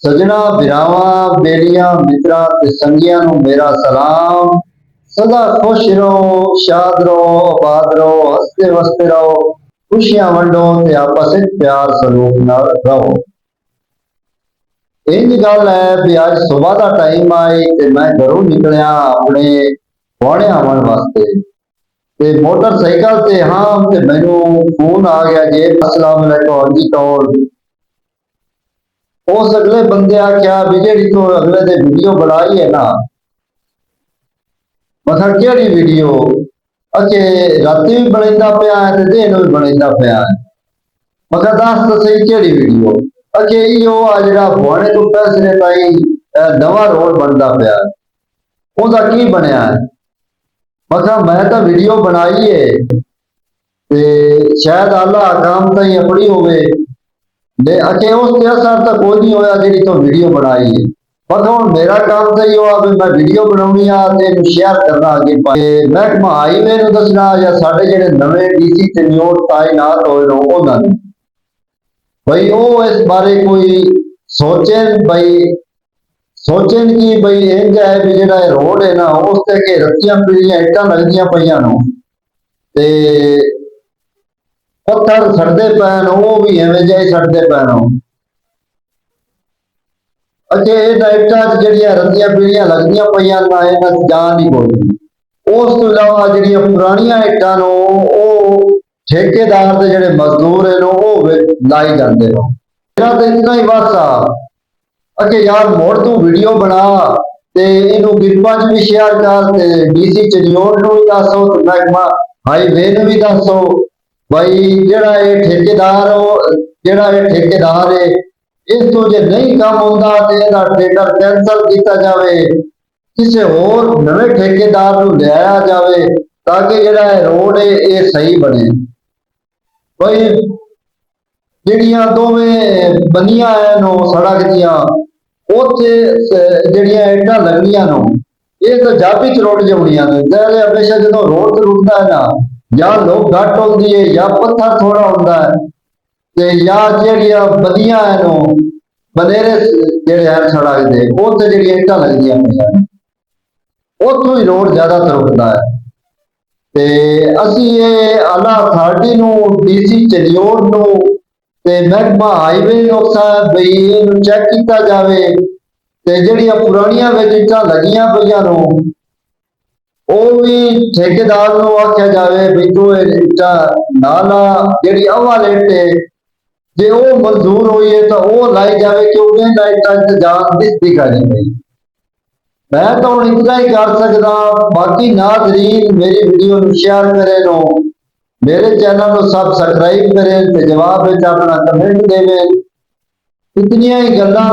सजना बिरावां बेलियां मित्रां ते संगियां नूं मेरा सलाम। सदा खुश रहो, शाद रहो, आबाद रहो, हसते वसते रहो, खुशियां वंडो ते आपस विच प्यार सलूक नाल रहो। इंज गल है भी अज सुबह का टाइम आई ते मैं घरों निकलिया अपने गुआढ़े आवन वास्ते ते मोटरसाइकिल ते हाँ ते मैनू फोन आ गया जे अस्सलाम वालेकुम जी कौन। उस अगले बंदे आख्या भी जेड़ी तो अगले दे वीडियो बनाई है ना, मैं केड़ी वीडियो अके राती भी बनता पिया है ते दिन भी बनता पिया है। मैं दस तो सही केड़ी वीडियो अके इो आ जरा बुआने तो पैसने ताई नवा रोड बनता पिया उनका की बनया है। मैं तो वीडियो बनाई है ते शायद अल्लाह काम ताई अपनी होवे दे अके उस असर तो कोई नहीं होया जी तो वीडियो बनाई है। पर हुण मेरा काम तो यो आ मैं वीडियो बनाउणी आ ते शेयर करना अगे महकमा हाईवे नूं दसना या साडे जिहड़े नवे डीसी तैनात ताइनात होए ने उन्हां नूं भाई वो इस बारे कोई सोचन भाई सोचन कि भाई इंज है भी जिहड़ा रोड है ना उस ते के रत्तियां पीड़ियां इट्टां लगदियां पईयां नूं ते पत्थर सड़दे पैन वो भी एवें जिहे सड़दे पैन। अजे इट्टां जिहड़ियां रत्तियां पीड़ियां लगदियां पईयां ना इन्हां च जान ही कोई नहीं। उस तो इलावा जिहड़ियां पुरानियां इट्टां नूं वो ठेकेदार दे जिहड़े मजदूर हैं वो लाई जांदे ने। मेरा तो इतना ही बस आ अके यार मोड़ तू वीडियो बना ते इनू ग्रुपां च भी शेयर कर ते डीसी चनियोट नूं भी दसो ते महकमा हाईवे नूं भी दसो भाई जेड़ा ये ठेकेदार जेड़ा ये ठेकेदार है इस तो जे नहीं काम होंदा ते इहदा टेंडर कैंसल किया जावे किसी होर नवे ठेकेदार नूं लिआया जावे ताकि जेड़ा रोड है ये सही बने। भाई ਜਿਹੜੀਆਂ ਦੋਵੇਂ ਬੰਨੀਆਂ ਐ ਨੂੰ ਸੜਕ ਦੀਆਂ ਉੱਥੇ ਜਿਹੜੀਆਂ ਇੱਟਾਂ ਲੱਗਣੀਆਂ ਨੂੰ ਇਹ ਤਾਂ ਜਾਪੀ ਚ ਰੁੱਟ ਜਾਣੀਆਂ ਨੇ। ਜਿਹੜੇ ਹਮੇਸ਼ਾ ਜਦੋਂ ਰੋਡ ਤੇ ਰੁੱਟਦਾ ਹੈ ਨਾ ਜਾਂ ਲੋਕ ਘੱਟ ਹੁੰਦੀ ਹੈ ਜਾਂ ਪੱਥਰ ਥੋੜਾ ਹੁੰਦਾ ਹੈ ਤੇ ਜਾਂ ਜਿਹੜੀਆਂ ਬੰਦੀਆਂ ਐ ਨੂੰ ਬਨੇਰੇ ਜਿਹੜੇ ਹਨ ਸੜਕ ਦੇ ਉੱਥੇ ਜਿਹੜੀਆਂ ਇੱਟਾਂ ਲੱਗਦੀਆਂ ਪਈਆਂ ਉੱਥੋਂ ਹੀ ਰੋਡ ਜ਼ਿਆਦਾਤਰ ਰੁੱਟਦਾ ਹੈ। ਤੇ ਅਸੀਂ ਇਹ ਆਲਾ ਅਥਾਰਟੀ ਨੂੰ ਡੀਸੀ ਚੰਡੀਗੜ੍ਹ ਨੂੰ ਤੇ ਮਹਿਕਮਾ ਹਾਈਵੇ ਨੁਕਸਾ ਬਈ ਇਹਨੂੰ ਚੈੱਕ ਕੀਤਾ ਜਾਵੇ ਤੇ ਜਿਹੜੀਆਂ ਪੁਰਾਣੀਆਂ ਵਿੱਚ ਇੱਟਾਂ ਲੱਗੀਆਂ ਪਈਆਂ ਨੂੰ ਉਹ ਵੀ ਠੇਕੇਦਾਰ ਨੂੰ ਆਖਿਆ ਜਾਵੇ ਵੀ ਤੂੰ ਇਹ ਇੱਟਾਂ ਨਾਲਾ ਜਿਹੜੀ ਅਵਾਲੇਟ ਹੈ ਜੇ ਉਹ ਮਨਜ਼ੂਰ ਹੋਈ ਹੈ ਤਾਂ ਉਹ ਲਾਈ ਜਾਵੇ ਕਿਉਂਕਿ ਇਹਦਾ ਇੱਟਾਂ ਇੰਤਜ਼ਾਮ ਦਿਸਦੀ ਕਰਨੀ ਪਈ। मैं तो हूँ इतना ही कर सकता बाकी नाज़रीन मेरी वीडियो शेयर करें नो मेरे चैनल को सब्सक्राइब करें ते जवाब अपना कमेंट देवें। इतनिया ही गल्लां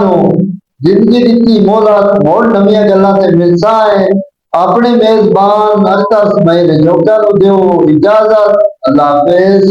जिंदगी दी मोहलत मोड़ नवीं गल्लां ते मिलता है। अपने मेजबान अख्तर इस्माइल जोगा नूं दिओ इजाजत। अल्लाह हाफिज़।